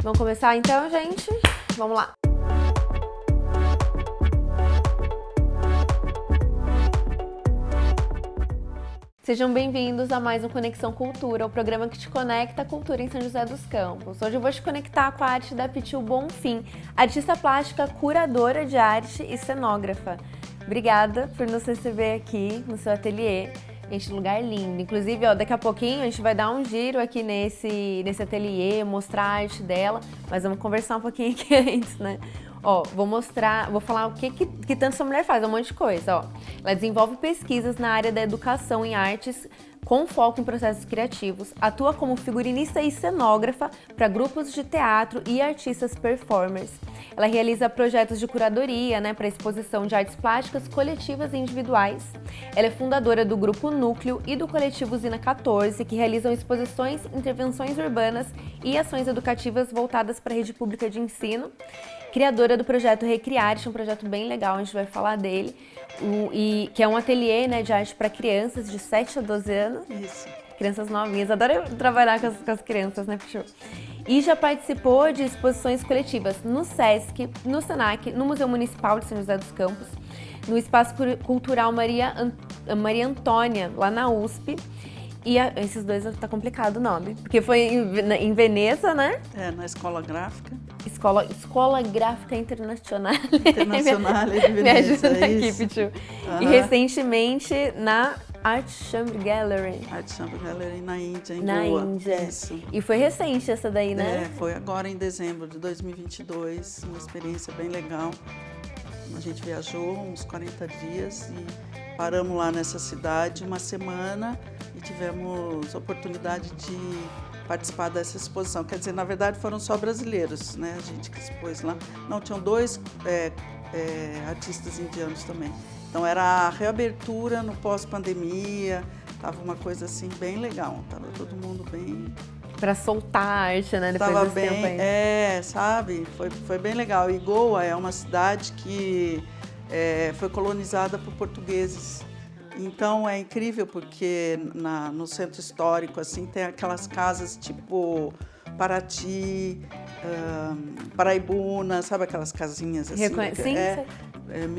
Vamos começar então, gente? Vamos lá! Sejam bem-vindos a mais um Conexão Cultura, o programa que te conecta à cultura em São José dos Campos. Hoje eu vou te conectar com a arte da Pitiu Bonfim, artista plástica, curadora de arte e cenógrafa. Obrigada por nos receber aqui no seu ateliê. Gente, lugar lindo. Inclusive, daqui a pouquinho a gente vai dar um giro aqui nesse ateliê, mostrar a arte dela, mas vamos conversar um pouquinho aqui antes, né? Vou falar o que tanto essa mulher faz, um monte de coisa, Ela desenvolve pesquisas na área da educação em artes com foco em processos criativos, atua como figurinista e cenógrafa para grupos de teatro e artistas performers. Ela realiza projetos de curadoria, para exposição de artes plásticas coletivas e individuais. Ela é fundadora do Grupo Núcleo e do coletivo Usina 14, que realizam exposições, intervenções urbanas e ações educativas voltadas para a rede pública de ensino. Criadora do projeto Recriarte, um projeto bem legal, a gente vai falar dele, que é um ateliê de arte para crianças de 7 a 12 anos. Isso. Crianças novinhas, adoro trabalhar com as crianças, né, Pichu? E já participou de exposições coletivas no SESC, no SENAC, no Museu Municipal de São José dos Campos, no Espaço Cultural Maria Antônia, lá na USP. E esses dois tá complicado o nome, porque foi em Veneza, né? Na Escola Gráfica. Escola Gráfica Internacional. Internacional de Veneza. Me ajuda aqui, isso. Pichu. E recentemente na Art Chamber Gallery. Art Chamber Gallery na Índia, em Na Goa. Índia. Isso. E foi recente essa daí, né? Foi agora em dezembro de 2022, uma experiência bem legal. A gente viajou uns 40 dias e paramos lá nessa cidade uma semana e tivemos oportunidade de participar dessa exposição. Quer dizer, na verdade foram só brasileiros, né? A gente que expôs lá. Não, tinham dois artistas indianos também. Então era a reabertura no pós-pandemia, tava uma coisa assim bem legal, tava todo mundo bem... Pra soltar a arte, né? Depois tava desse bem, tempo aí. sabe? Foi bem legal. E Goa é uma cidade que foi colonizada por portugueses. Então é incrível porque no centro histórico assim tem aquelas casas tipo Paraty, Paraibuna, sabe aquelas casinhas assim?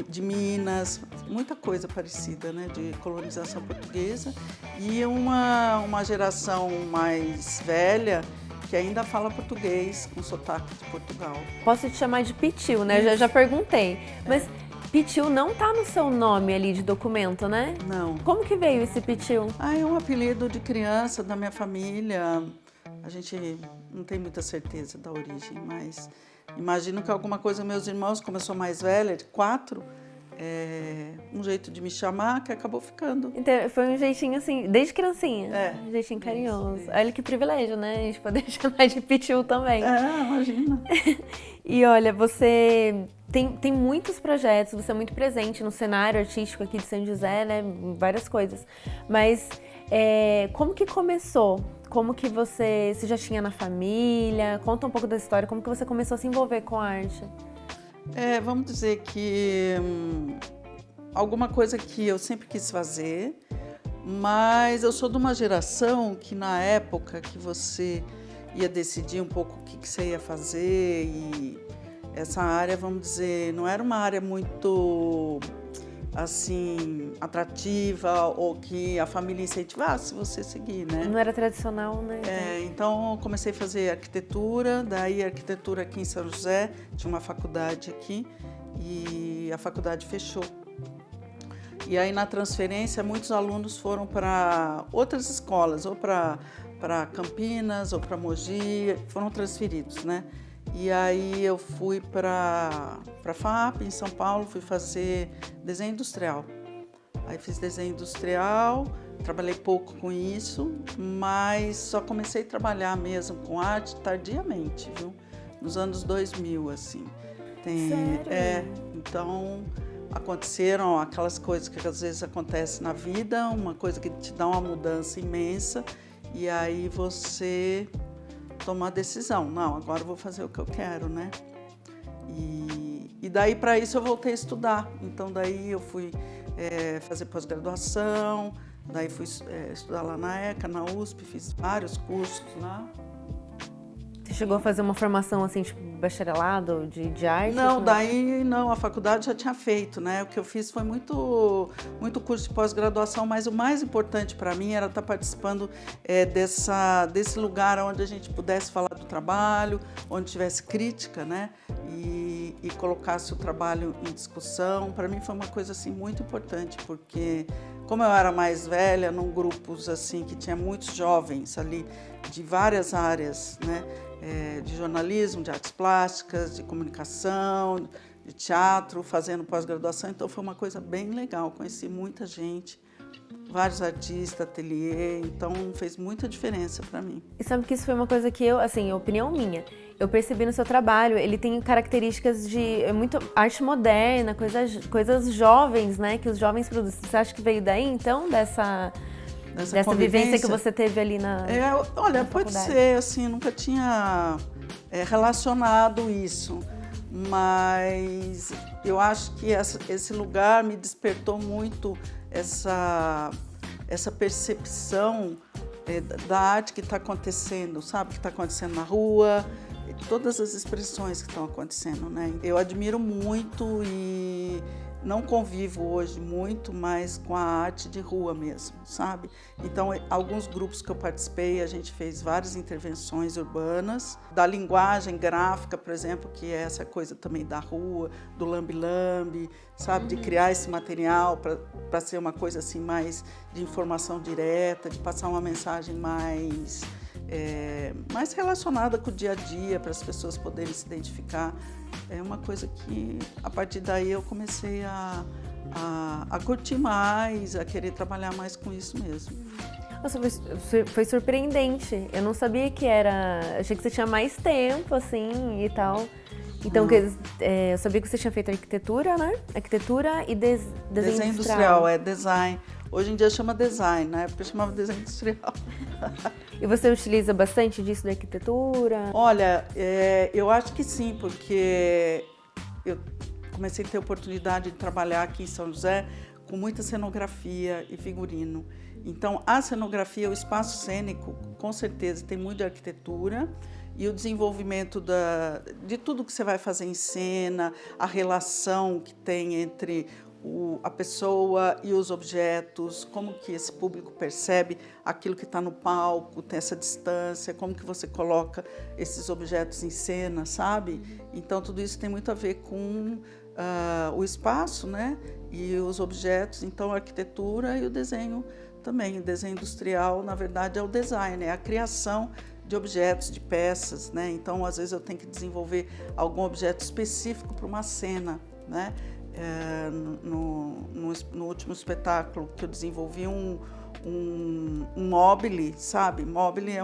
De Minas, muita coisa parecida, né, de colonização portuguesa e uma geração mais velha que ainda fala português com sotaque de Portugal. Posso te chamar de Pitiu, né? Eu já perguntei, mas Pitiu não tá no seu nome ali de documento, né? Não. Como que veio esse Pitiu? É um apelido de criança da minha família. A gente não tem muita certeza da origem, mas imagino que alguma coisa meus irmãos, como eu sou mais velha, de 4, um jeito de me chamar que acabou ficando. Então, foi um jeitinho assim, desde criancinha. Um jeitinho carinhoso. Isso. Olha que privilégio, né? A gente poder chamar de Pitiu também. Imagina. E olha, você tem muitos projetos, você é muito presente no cenário artístico aqui de São José, né? Várias coisas. Mas como que começou? Como que você já tinha na família? Conta um pouco da história, como que você começou a se envolver com a arte? Vamos dizer que alguma coisa que eu sempre quis fazer, mas eu sou de uma geração que na época que você ia decidir um pouco o que você ia fazer e essa área, vamos dizer, não era uma área muito assim atrativa ou que a família incentivasse você seguir, né? Não era tradicional, né? Então eu comecei a fazer arquitetura, daí arquitetura aqui em São José, tinha uma faculdade aqui e a faculdade fechou. E aí na transferência muitos alunos foram para outras escolas, ou para Campinas ou para Mogi, foram transferidos, né? E aí eu fui para a FAP, em São Paulo, fui fazer desenho industrial. Aí fiz desenho industrial, trabalhei pouco com isso, mas só comecei a trabalhar mesmo com arte tardiamente, viu? Nos anos 2000, assim. Sério? Então aconteceram aquelas coisas que às vezes acontecem na vida, uma coisa que te dá uma mudança imensa, e aí você tomar decisão, não, agora eu vou fazer o que eu quero, né? E daí para isso eu voltei a estudar, então daí eu fui fazer pós-graduação, daí fui estudar lá na ECA, na USP, fiz vários cursos lá. Você chegou a fazer uma formação assim, tipo, bacharelado de arte? Não, daí não, a faculdade já tinha feito, né? O que eu fiz foi muito curso de pós-graduação, mas o mais importante para mim era estar participando desse lugar onde a gente pudesse falar do trabalho, onde tivesse crítica, né? E colocasse o trabalho em discussão. Para mim foi uma coisa assim muito importante, porque como eu era mais velha, num grupos assim que tinha muitos jovens ali de várias áreas, né? De jornalismo, de artes plásticas, de comunicação, de teatro, fazendo pós-graduação. Então foi uma coisa bem legal, conheci muita gente, vários artistas, ateliê, então fez muita diferença para mim. E sabe que isso foi uma coisa que eu, assim, opinião minha, eu percebi no seu trabalho, ele tem características de muito arte moderna, coisas jovens, né, que os jovens produzem. Você acha que veio daí, então, dessa vivência que você teve ali na olha, na pode faculdade? ser, assim, nunca tinha relacionado isso, mas eu acho que esse lugar me despertou muito essa percepção da arte que está acontecendo, sabe? Que está acontecendo na rua, todas as expressões que estão acontecendo, né? Eu admiro muito e não convivo hoje muito mais com a arte de rua mesmo, sabe? Então, alguns grupos que eu participei, a gente fez várias intervenções urbanas, da linguagem gráfica, por exemplo, que é essa coisa também da rua, do lambe-lambe, sabe? De criar esse material para ser uma coisa assim mais de informação direta, de passar uma mensagem mais relacionada com o dia a dia, para as pessoas poderem se identificar. É uma coisa que, a partir daí, eu comecei a curtir mais, a querer trabalhar mais com isso mesmo. Nossa, foi surpreendente. Eu não sabia que era... Achei que você tinha mais tempo, assim, e tal. Então, eu sabia que você tinha feito arquitetura, né? Arquitetura e desenho industrial. Design. Hoje em dia chama design, na época chamava desenho industrial. E você utiliza bastante disso da arquitetura? Olha, eu acho que sim, porque eu comecei a ter a oportunidade de trabalhar aqui em São José com muita cenografia e figurino. Então, a cenografia, o espaço cênico, com certeza, tem muito de arquitetura e o desenvolvimento de tudo que você vai fazer em cena, a relação que tem entre a pessoa e os objetos, como que esse público percebe aquilo que está no palco, tem essa distância, como que você coloca esses objetos em cena, sabe? Então, tudo isso tem muito a ver com o espaço, né? E os objetos. Então, a arquitetura e o desenho também. O desenho industrial, na verdade, é o design, é a criação de objetos, de peças, né? Então, às vezes, eu tenho que desenvolver algum objeto específico para uma cena, né? No último espetáculo que eu desenvolvi um mobile, sabe? Mobile é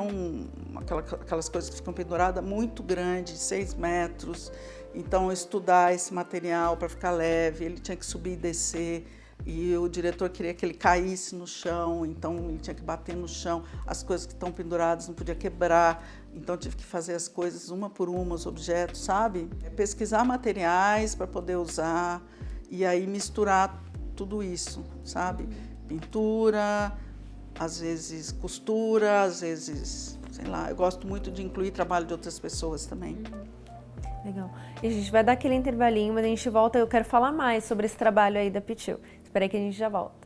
aquelas coisas que ficam penduradas muito grande, 6 metros. Então, estudar esse material para ficar leve, ele tinha que subir e descer. E o diretor queria que ele caísse no chão, então ele tinha que bater no chão. As coisas que estão penduradas não podia quebrar, então tive que fazer as coisas uma por uma, os objetos, sabe? Pesquisar materiais para poder usar e aí misturar tudo isso, sabe? Pintura, às vezes costura, às vezes, sei lá. Eu gosto muito de incluir trabalho de outras pessoas também. Legal. E a gente vai dar aquele intervalinho, mas a gente volta e eu quero falar mais sobre esse trabalho aí da Pitil. Espera aí que a gente já volta.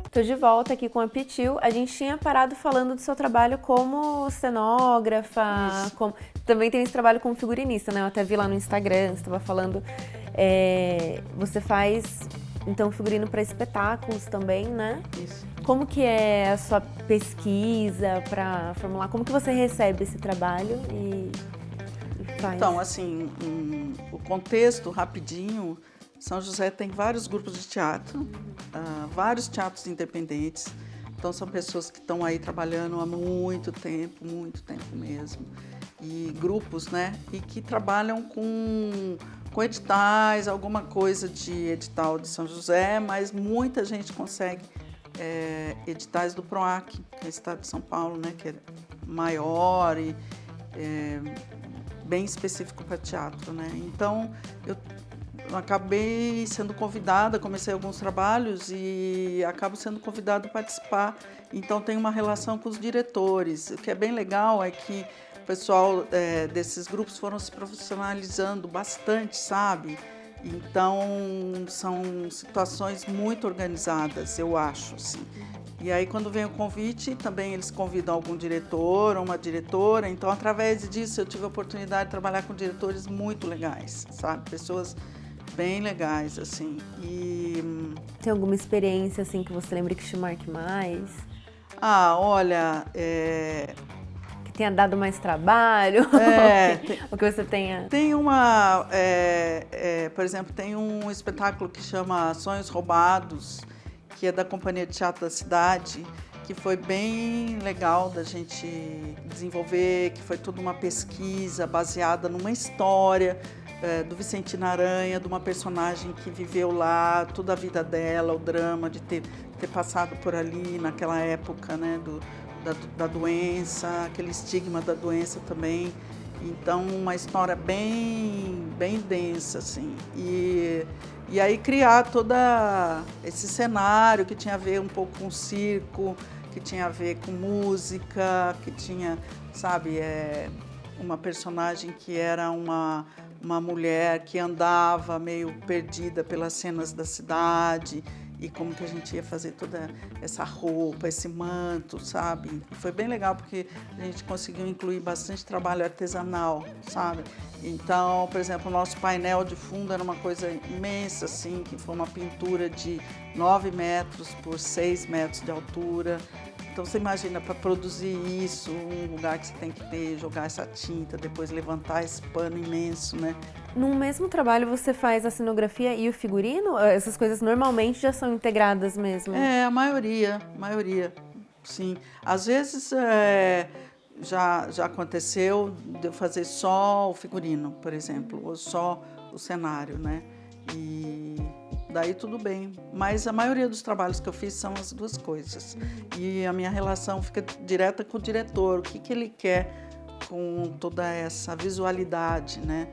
Estou de volta aqui com a Pitil. A gente tinha parado falando do seu trabalho como cenógrafa, também tem esse trabalho como figurinista, né? Eu até vi lá no Instagram, você estava falando. Você faz, então, figurino para espetáculos também, né? Isso. Como que é a sua pesquisa para formular? Como que você recebe esse trabalho e faz? Então, assim, o contexto, rapidinho, São José tem vários grupos de teatro, vários teatros independentes. Então, são pessoas que estão aí trabalhando há muito tempo mesmo. E grupos, né? E que trabalham com editais, alguma coisa de edital de São José, mas muita gente consegue editais do PROAC, que é o estado de São Paulo, né? Que é maior e bem específico para teatro, né? Então, eu acabei sendo convidada, comecei alguns trabalhos e acabo sendo convidada a participar. Então, tenho uma relação com os diretores. O que é bem legal é que o pessoal desses grupos foram se profissionalizando bastante, sabe? Então, são situações muito organizadas, eu acho, assim. E aí, quando vem o convite, também eles convidam algum diretor ou uma diretora. Então, através disso, eu tive a oportunidade de trabalhar com diretores muito legais, sabe? Pessoas bem legais, assim. E... Tem alguma experiência, assim, que você lembra que te marque mais? Olha... Que tenha dado mais trabalho? O que você tenha... Tem uma... por exemplo, tem um espetáculo que chama Sonhos Roubados, que é da Companhia de Teatro da Cidade, que foi bem legal da gente desenvolver, que foi toda uma pesquisa baseada numa história do Vicentino Aranha, de uma personagem que viveu lá toda a vida dela, o drama de ter passado por ali naquela época, né, da doença, aquele estigma da doença também. Então, uma história bem densa, assim. E aí criar todo esse cenário que tinha a ver um pouco com circo, que tinha a ver com música, que tinha, sabe, uma personagem que era uma mulher que andava meio perdida pelas cenas da cidade e como que a gente ia fazer toda essa roupa, esse manto, sabe? E foi bem legal porque a gente conseguiu incluir bastante trabalho artesanal, sabe? Então, por exemplo, o nosso painel de fundo era uma coisa imensa, assim, que foi uma pintura de 9 metros por 6 metros de altura. Então, você imagina, para produzir isso, um lugar que você tem que jogar essa tinta, depois levantar esse pano imenso, né? No mesmo trabalho você faz a cenografia e o figurino? Essas coisas normalmente já são integradas mesmo? A maioria, sim. Às vezes já aconteceu de eu fazer só o figurino, por exemplo, ou só o cenário, né? E daí tudo bem. Mas a maioria dos trabalhos que eu fiz são as duas coisas. E a minha relação fica direta com o diretor, o que ele quer com toda essa visualidade, né?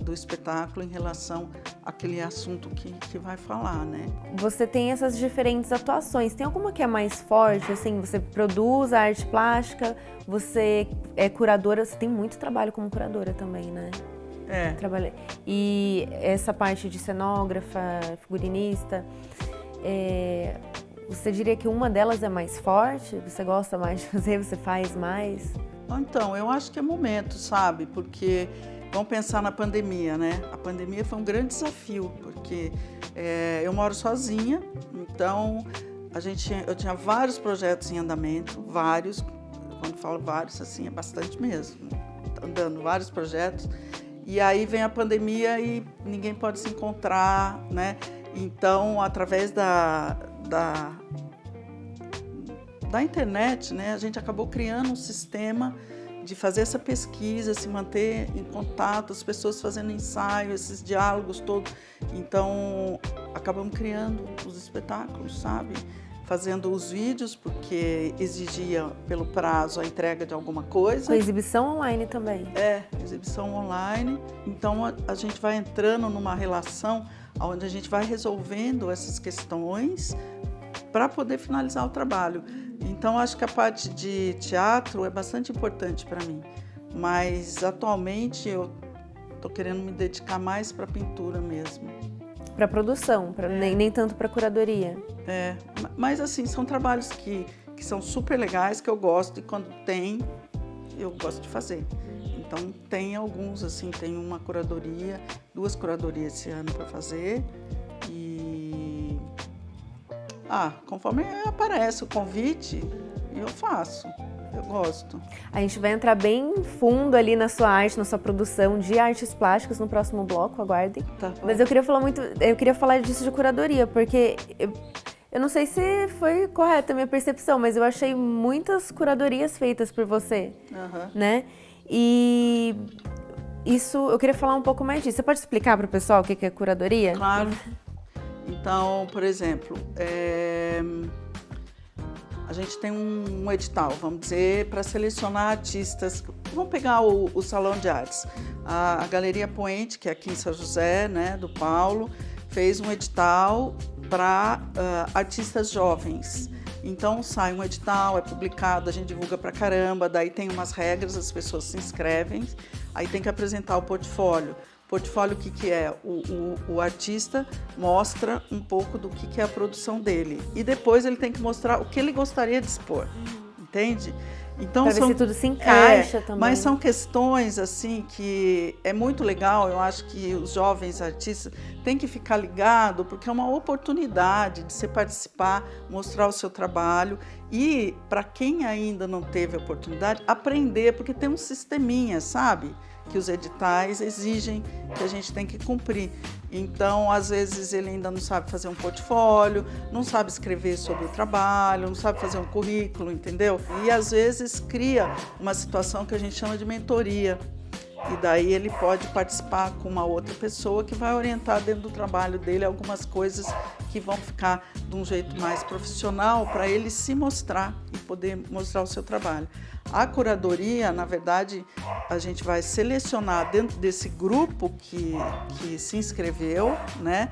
Do espetáculo em relação àquele assunto que vai falar, né? Você tem essas diferentes atuações. Tem alguma que é mais forte? Assim, você produz a arte plástica, você é curadora, você tem muito trabalho como curadora também, né? E essa parte de cenógrafa, figurinista, você diria que uma delas é mais forte? Você gosta mais de fazer, você faz mais? Então, eu acho que é momento, sabe? Porque vamos pensar na pandemia, né? A pandemia foi um grande desafio, porque eu moro sozinha, então eu tinha vários projetos em andamento, vários, quando falo vários, assim, é bastante mesmo, andando vários projetos, e aí vem a pandemia e ninguém pode se encontrar, né? Então, através da internet, né, a gente acabou criando um sistema de fazer essa pesquisa, se manter em contato, as pessoas fazendo ensaio, esses diálogos todos. Então, acabamos criando os espetáculos, sabe? Fazendo os vídeos, porque exigia, pelo prazo, a entrega de alguma coisa. Com exibição online também? Exibição online. Então, a gente vai entrando numa relação onde a gente vai resolvendo essas questões para poder finalizar o trabalho. Então, acho que a parte de teatro é bastante importante para mim, mas atualmente eu estou querendo me dedicar mais para a pintura mesmo. Para produção, nem tanto para curadoria. Mas assim, são trabalhos que são super legais, que eu gosto, e quando tem, eu gosto de fazer. Então, tem alguns, assim, tem uma curadoria, 2 curadorias esse ano para fazer, e conforme aparece o convite, eu faço, eu gosto. A gente vai entrar bem fundo ali na sua arte, na sua produção de artes plásticas no próximo bloco, aguardem. Tá. Mas eu queria falar disso de curadoria, porque eu não sei se foi correta a minha percepção, mas eu achei muitas curadorias feitas por você, né? E isso, eu queria falar um pouco mais disso. Você pode explicar para o pessoal o que é curadoria? Claro. Então, por exemplo, a gente tem um edital, vamos dizer, para selecionar artistas. Vamos pegar o Salão de Artes. A Galeria Poente, que é aqui em São José, né, do Paulo, fez um edital para artistas jovens. Então sai um edital, é publicado, a gente divulga pra caramba, daí tem umas regras, as pessoas se inscrevem, aí tem que apresentar o portfólio. Portfólio, o que é? O artista mostra um pouco do que é a produção dele. E depois ele tem que mostrar o que ele gostaria de expor, entende? Então, para ver se tudo se encaixa também. Mas são questões assim que é muito legal, eu acho que os jovens artistas têm que ficar ligados, porque é uma oportunidade de você participar, mostrar o seu trabalho e, para quem ainda não teve a oportunidade, aprender, porque tem um sisteminha, sabe? Que os editais exigem que a gente tem que cumprir. Então, às vezes, ele ainda não sabe fazer um portfólio, não sabe escrever sobre o trabalho, não sabe fazer um currículo, entendeu? E, às vezes, cria uma situação que a gente chama de mentoria. E daí ele pode participar com uma outra pessoa que vai orientar dentro do trabalho dele algumas coisas que vão ficar de um jeito mais profissional para ele se mostrar e poder mostrar o seu trabalho. A curadoria, na verdade, a gente vai selecionar dentro desse grupo que se inscreveu, né?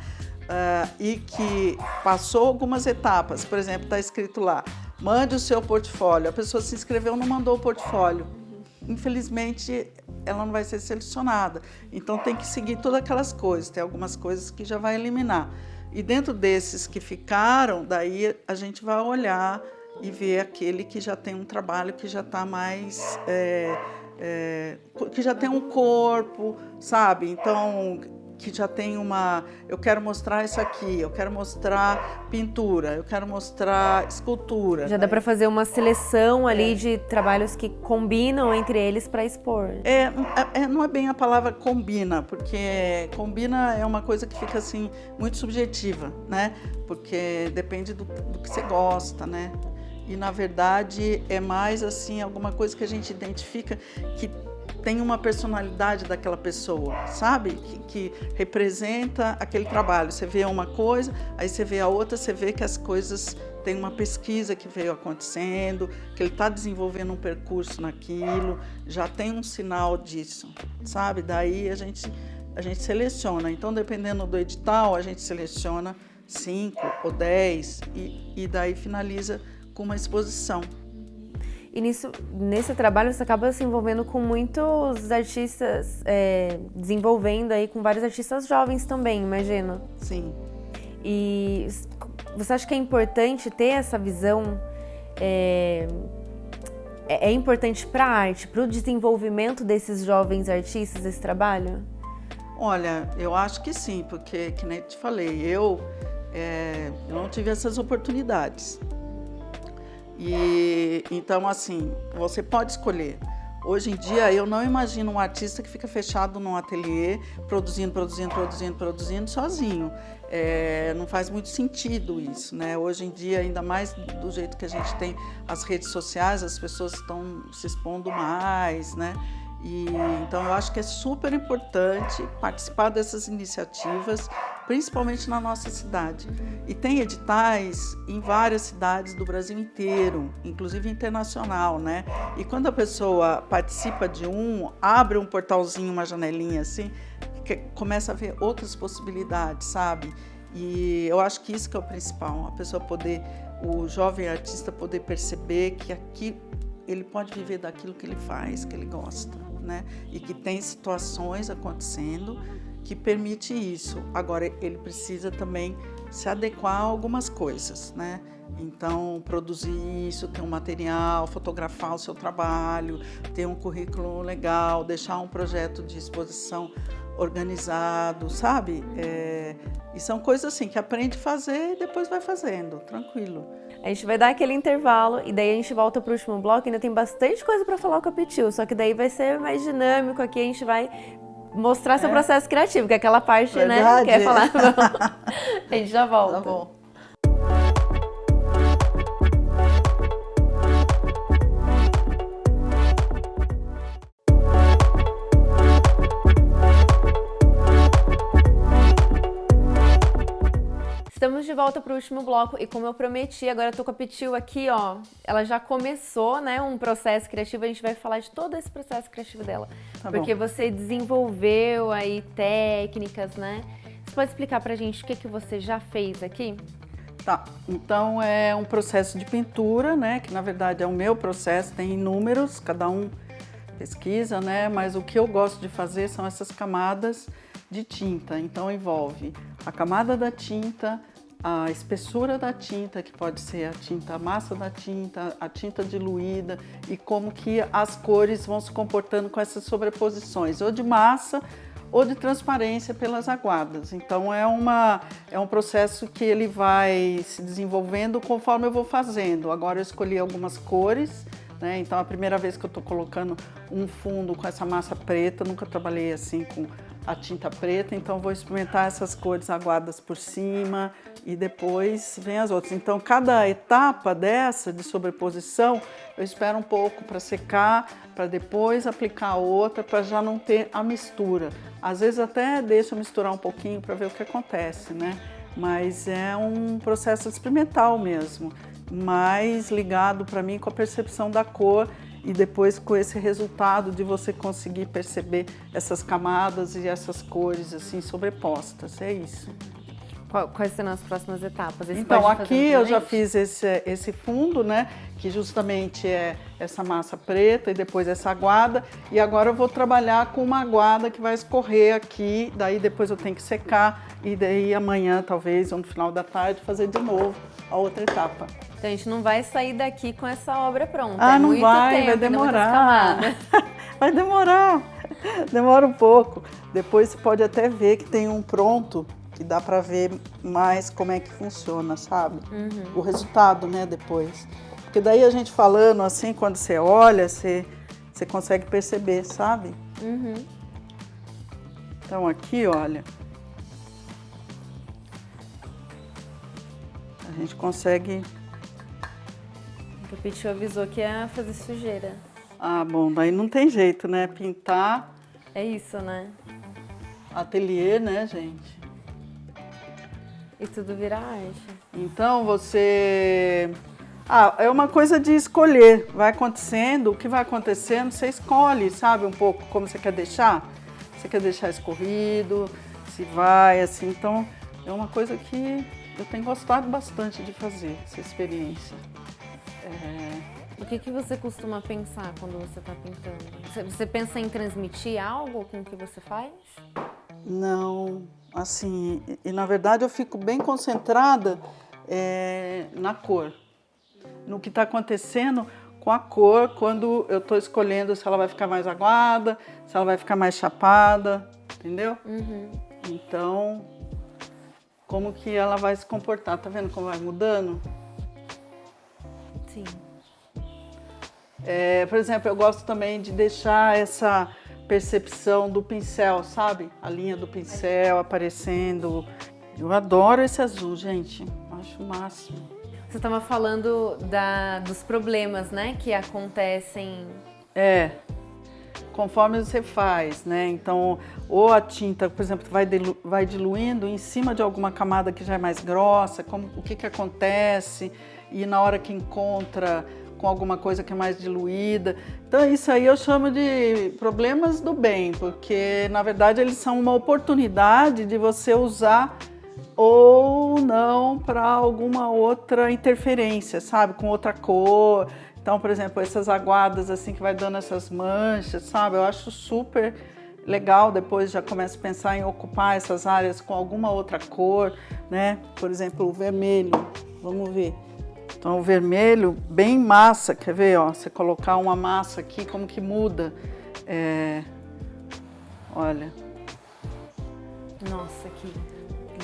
E que passou algumas etapas. Por exemplo, está escrito lá, mande o seu portfólio. A pessoa se inscreveu, não mandou o portfólio. Infelizmente, ela não vai ser selecionada. Então, tem que seguir todas aquelas coisas. Tem algumas coisas que já vai eliminar. E dentro desses que ficaram, daí a gente vai olhar e ver aquele que já tem um trabalho que já está mais... que já tem um corpo, sabe? Então, que já tem uma... Eu quero mostrar isso aqui, eu quero mostrar pintura, eu quero mostrar escultura. Já dá para fazer uma seleção ali de trabalhos que combinam entre eles para expor. Não é bem a palavra combina, porque combina é uma coisa que fica assim muito subjetiva, né? Porque depende do que você gosta, né? E, na verdade, é mais assim alguma coisa que a gente identifica que tem uma personalidade daquela pessoa, sabe? Que representa aquele trabalho. Você vê uma coisa, aí você vê a outra, você vê que as coisas têm uma pesquisa que veio acontecendo, que ele está desenvolvendo um percurso naquilo, já tem um sinal disso, sabe? Daí a gente seleciona. Então, dependendo do edital, a gente seleciona 5 ou 10 e daí finaliza com uma exposição. E nesse trabalho você acaba se envolvendo com muitos artistas, desenvolvendo aí com vários artistas jovens também, imagino. Sim. E você acha que é importante ter essa visão? É importante para a arte, para o desenvolvimento desses jovens artistas, esse trabalho? Olha, eu acho que sim, porque, que nem te falei, eu não tive essas oportunidades. E então, assim, você pode escolher. Hoje em dia, eu não imagino um artista que fica fechado num ateliê, produzindo sozinho. Não faz muito sentido isso, né? Hoje em dia, ainda mais do jeito que a gente tem as redes sociais, as pessoas estão se expondo mais, né? Então, eu acho que é super importante participar dessas iniciativas, principalmente na nossa cidade. E tem editais em várias cidades do Brasil inteiro, inclusive internacional, né? E quando a pessoa participa de abre um portalzinho, uma janelinha assim, que começa a ver outras possibilidades, sabe? E eu acho que isso que é o principal, a pessoa o jovem artista poder perceber que aqui ele pode viver daquilo que ele faz, que ele gosta, né? E que tem situações acontecendo que permite isso. Agora, ele precisa também se adequar a algumas coisas, né? Então, produzir isso, ter um material, fotografar o seu trabalho, ter um currículo legal, deixar um projeto de exposição organizado, sabe? E são coisas assim que aprende a fazer e depois vai fazendo, tranquilo. A gente vai dar aquele intervalo e daí a gente volta para o último bloco. Ainda tem bastante coisa para falar com a Pitil, só que daí vai ser mais dinâmico aqui, a gente vai mostrar seu processo criativo, que é aquela parte, verdade, né? Quer falar? A gente já volta. Tá bom. Estamos de volta pro último bloco e como eu prometi, agora eu tô com a Pitil aqui, ó. Ela já começou, né, um processo criativo, a gente vai falar de todo esse processo criativo dela. Tá porque bom. você desenvolveu aí técnicas, né? Você pode explicar pra gente o que você já fez aqui? Tá, então é um processo de pintura, né, que na verdade é o meu processo, tem inúmeros, cada um pesquisa, né, mas o que eu gosto de fazer são essas camadas de tinta, então envolve a camada da tinta, a espessura da tinta, que pode ser a tinta, a massa da tinta, a tinta diluída e como que as cores vão se comportando com essas sobreposições, ou de massa ou de transparência pelas aguadas. Então é um processo que ele vai se desenvolvendo conforme eu vou fazendo. Agora eu escolhi algumas cores, né? Então a primeira vez que eu estou colocando um fundo com essa massa preta, nunca trabalhei assim com a tinta preta, então vou experimentar essas cores aguadas por cima e depois vem as outras. Então cada etapa dessa de sobreposição eu espero um pouco para secar, para depois aplicar a outra, para já não ter a mistura. Às vezes até deixo misturar um pouquinho para ver o que acontece, né? Mas é um processo experimental mesmo, mais ligado para mim com a percepção da cor e depois com esse resultado de você conseguir perceber essas camadas e essas cores assim sobrepostas, é isso. Quais serão as próximas etapas? Você Então pode aqui fazer eu já novamente? fiz esse fundo, né, que justamente é essa massa preta e depois essa aguada, e agora eu vou trabalhar com uma aguada que vai escorrer aqui, daí depois eu tenho que secar e daí amanhã talvez ou no final da tarde fazer de novo a outra etapa. Então a gente não vai sair daqui com essa obra pronta. Ah, é não muito vai, tempo, vai ainda muitas demorar. camadas. Vai demorar, demora um pouco. Depois você pode até ver que tem um pronto, que dá pra ver mais como é que funciona, sabe? O resultado, né, depois. Porque daí a gente falando assim, quando você olha, você consegue perceber, sabe? Então aqui, olha, a gente consegue... O Pichu avisou que ia fazer sujeira. Ah, bom, daí não tem jeito, né? Pintar, É isso, né? ateliê, né, gente? E tudo vira arte. Então você... Ah, é uma coisa de escolher. Vai acontecendo, o que vai acontecendo, você escolhe, sabe, um pouco como você quer deixar. Você quer deixar escorrido, se vai, assim. Então, é uma coisa que eu tenho gostado bastante de fazer, essa experiência. O que você costuma pensar quando você está pintando? Você pensa em transmitir algo com o que você faz? Não, assim, e na verdade eu fico bem concentrada na cor, no que está acontecendo com a cor quando eu estou escolhendo se ela vai ficar mais aguada, se ela vai ficar mais chapada, entendeu? Então, como que ela vai se comportar, tá vendo como vai mudando? Sim. Por exemplo, eu gosto também de deixar essa percepção do pincel, sabe? A linha do pincel aparecendo. Eu adoro esse azul, gente. Acho o máximo. Você estava falando dos problemas, né, que acontecem. Conforme você faz, né? Então, ou a tinta, por exemplo, vai diluindo em cima de alguma camada que já é mais grossa, o que acontece, e na hora que encontra com alguma coisa que é mais diluída. Então, isso aí eu chamo de problemas do bem, porque, na verdade, eles são uma oportunidade de você usar ou não para alguma outra interferência, sabe? Com outra cor. Então, por exemplo, essas aguadas assim que vai dando essas manchas, sabe? Eu acho super legal. Depois já começo a pensar em ocupar essas áreas com alguma outra cor, né? Por exemplo, o vermelho. Vamos ver. Então, o vermelho, bem massa, quer ver? Ó, você colocar uma massa aqui, como que muda? Olha. Nossa, que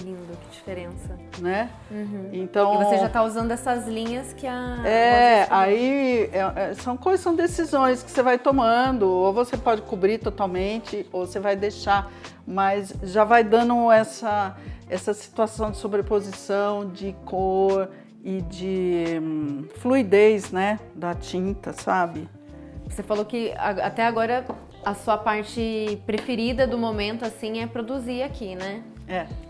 lindo, que diferença. Né? Então, E você já está usando essas linhas que a... aí são decisões que você vai tomando, ou você pode cobrir totalmente, ou você vai deixar, mas já vai dando essa situação de sobreposição, de cor e de fluidez, né, da tinta, sabe? Você falou que até agora a sua parte preferida do momento, assim, é produzir aqui, né?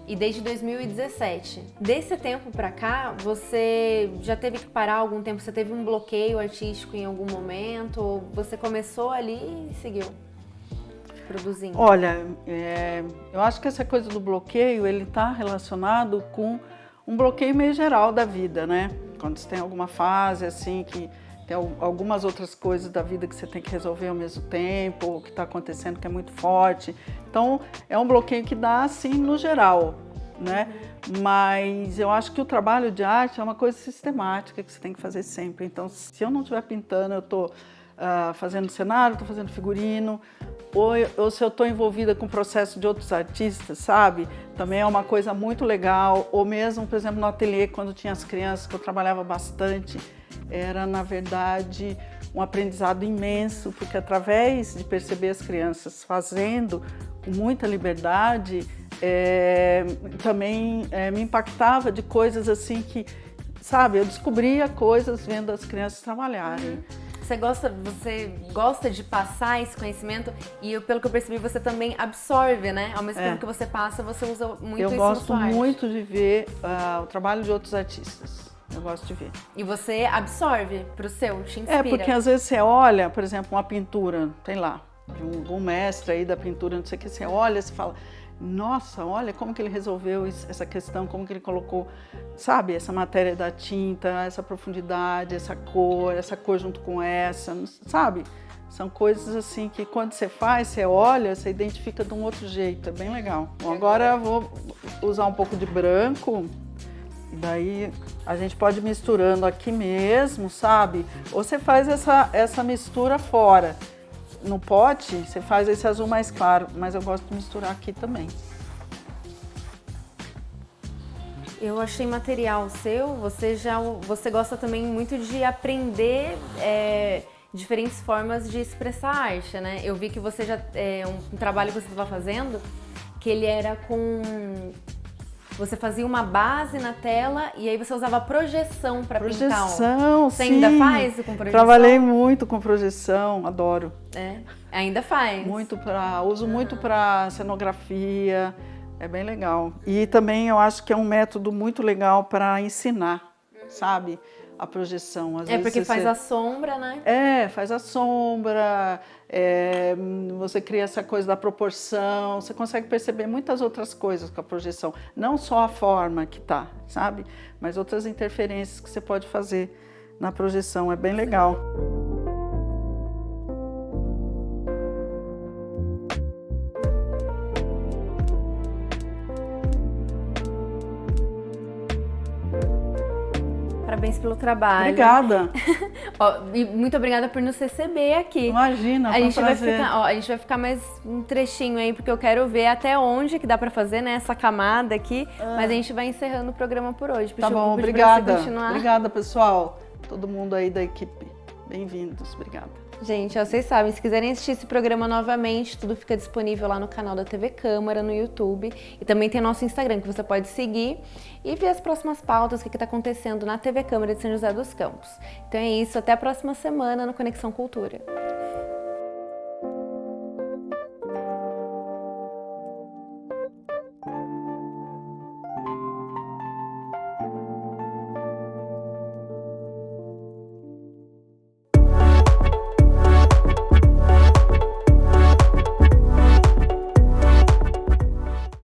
E desde 2017. Desse tempo pra cá, você já teve que parar algum tempo? Você teve um bloqueio artístico em algum momento? Ou você começou ali e seguiu produzindo? Olha, eu acho que essa coisa do bloqueio, ele está relacionado com um bloqueio meio geral da vida, né? Quando você tem alguma fase assim que tem algumas outras coisas da vida que você tem que resolver ao mesmo tempo, que está acontecendo que é muito forte. Então, é um bloqueio que dá assim no geral, né? Mas eu acho que o trabalho de arte é uma coisa sistemática que você tem que fazer sempre. Então, se eu não estiver pintando, eu estou fazendo cenário, estou fazendo figurino, ou se eu estou envolvida com o processo de outros artistas, sabe? Também é uma coisa muito legal. Ou mesmo, por exemplo, no ateliê, quando tinha as crianças, que eu trabalhava bastante, era, na verdade, um aprendizado imenso, porque através de perceber as crianças fazendo com muita liberdade, também me impactava de coisas assim que, sabe, eu descobria coisas vendo as crianças trabalharem. Você gosta de passar esse conhecimento e, pelo que eu percebi, você também absorve, né? Ao mesmo tempo que você passa, você usa muito isso na sua arte. Eu gosto muito de ver o trabalho de outros artistas. Eu gosto de ver. E você absorve pro seu, te inspira? Porque às vezes você olha, por exemplo, uma pintura, sei lá, de um mestre aí da pintura, não sei o que, você olha e fala, nossa, olha como que ele resolveu essa questão, como que ele colocou, sabe, essa matéria da tinta, essa profundidade, essa cor junto com essa, sabe? São coisas assim que quando você faz, você olha, você identifica de um outro jeito, é bem legal. Bom, agora eu vou usar um pouco de branco. Daí a gente pode ir misturando aqui mesmo, sabe? Ou você faz essa mistura fora. No pote, você faz esse azul mais claro, mas eu gosto de misturar aqui também. Eu achei material seu, você gosta também muito de aprender diferentes formas de expressar arte, né? Eu vi que você já, um trabalho que você estava fazendo, que ele era com... Você fazia uma base na tela e aí você usava projeção para pintar. Projeção, Você sim. ainda faz com projeção? Trabalhei muito com projeção, adoro. Ainda faz? Uso muito para cenografia, é bem legal. E também eu acho que é um método muito legal para ensinar, sabe? A projeção. Às vezes porque faz a sombra, né? Faz a sombra, você cria essa coisa da proporção, você consegue perceber muitas outras coisas com a projeção. Não só a forma que tá, sabe? Mas outras interferências que você pode fazer na projeção, é bem legal. Parabéns pelo trabalho. Obrigada. E muito obrigada por nos receber aqui. Imagina, foi um prazer. A gente vai ficar mais um trechinho aí, porque eu quero ver até onde que dá pra fazer, né, essa camada aqui. Mas a gente vai encerrando o programa por hoje. Tá bom, obrigada. Obrigada, pessoal. Todo mundo aí da equipe. Bem-vindos, obrigada. Gente, vocês sabem, se quiserem assistir esse programa novamente, tudo fica disponível lá no canal da TV Câmara, no YouTube. E também tem nosso Instagram, que você pode seguir e ver as próximas pautas, o que está acontecendo na TV Câmara de São José dos Campos. Então é isso, até a próxima semana no Conexão Cultura.